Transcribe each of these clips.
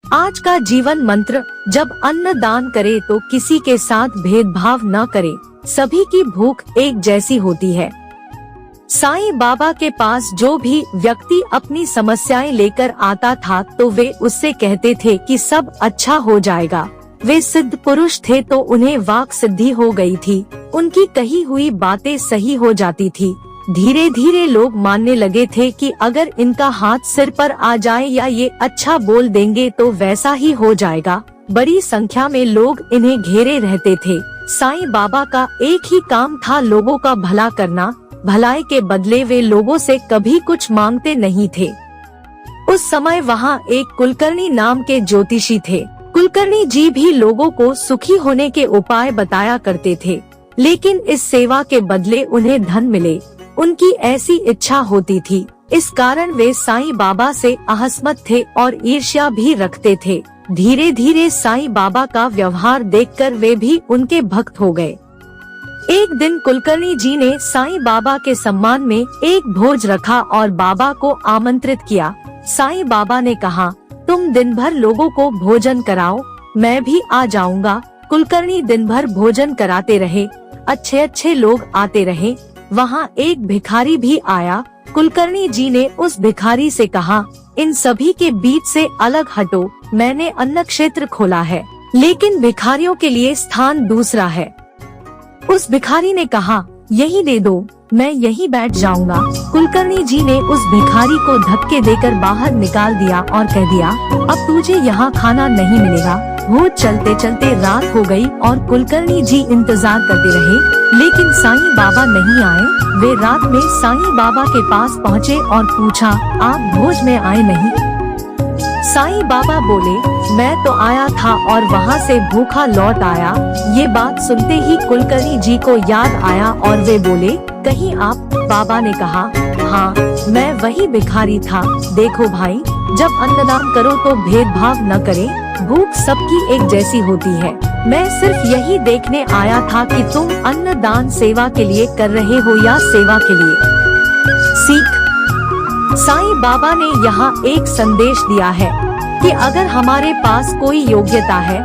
आज का जीवन मंत्र, जब अन्न दान करे तो किसी के साथ भेदभाव न करे, सभी की भूख एक जैसी होती है। साईं बाबा के पास जो भी व्यक्ति अपनी समस्याएं लेकर आता था तो वे उससे कहते थे कि सब अच्छा हो जाएगा। वे सिद्ध पुरुष थे तो उन्हें वाक सिद्धि हो गई थी, उनकी कही हुई बातें सही हो जाती थी। धीरे धीरे लोग मानने लगे थे कि अगर इनका हाथ सिर पर आ जाए या ये अच्छा बोल देंगे तो वैसा ही हो जाएगा। बड़ी संख्या में लोग इन्हें घेरे रहते थे। साईं बाबा का एक ही काम था लोगों का भला करना, भलाई के बदले वे लोगों से कभी कुछ मांगते नहीं थे। उस समय वहाँ एक कुलकर्णी नाम के ज्योतिषी थे। कुलकर्णी जी भी लोगों को सुखी होने के उपाय बताया करते थे, लेकिन इस सेवा के बदले उन्हें धन मिले, उनकी ऐसी इच्छा होती थी। इस कारण वे साईं बाबा से आहस्मत थे और ईर्ष्या भी रखते थे। धीरे धीरे साईं बाबा का व्यवहार देखकर वे भी उनके भक्त हो गए। एक दिन कुलकर्णी जी ने साईं बाबा के सम्मान में एक भोज रखा और बाबा को आमंत्रित किया। साईं बाबा ने कहा, तुम दिन भर लोगों को भोजन कराओ, मैं भी आ जाऊंगा। कुलकर्णी दिन भर भोजन कराते रहे, अच्छे अच्छे लोग आते रहे। वहाँ एक भिखारी भी आया। कुलकर्णी जी ने उस भिखारी से कहा, इन सभी के बीच से अलग हटो, मैंने अन्न क्षेत्र खोला है, लेकिन भिखारियों के लिए स्थान दूसरा है। उस भिखारी ने कहा, यही दे दो, मैं यहीं बैठ जाऊंगा। कुलकर्णी जी ने उस भिखारी को धक्के देकर बाहर निकाल दिया और कह दिया, अब तुझे यहाँ खाना नहीं मिलेगा। वो चलते चलते रात हो गई और कुलकर्णी जी इंतजार करते रहे, लेकिन साईं बाबा नहीं आए। वे रात में साईं बाबा के पास पहुँचे और पूछा, आप भोज में आए नहीं? साईं बाबा बोले, मैं तो आया था और वहाँ से भूखा लौट आया। ये बात सुनते ही कुलकर्णी जी को याद आया और वे बोले, कहीं आप? बाबा ने कहा, हाँ, मैं वही भिखारी था। देखो भाई, जब अन्नदान करो तो भेदभाव न करे, भूख सबकी एक जैसी होती है। मैं सिर्फ यही देखने आया था कि तुम अन्नदान सेवा के लिए कर रहे हो या सेवा के लिए। सीख। साईं बाबा ने यहाँ एक संदेश दिया है कि अगर हमारे पास कोई योग्यता है,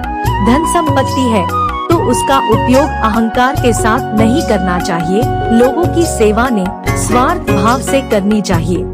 धन संपत्ति है, तो उसका उपयोग अहंकार के साथ नहीं करना चाहिए। लोगों की सेवा ने स्वार्थ भाव से करनी चाहिए।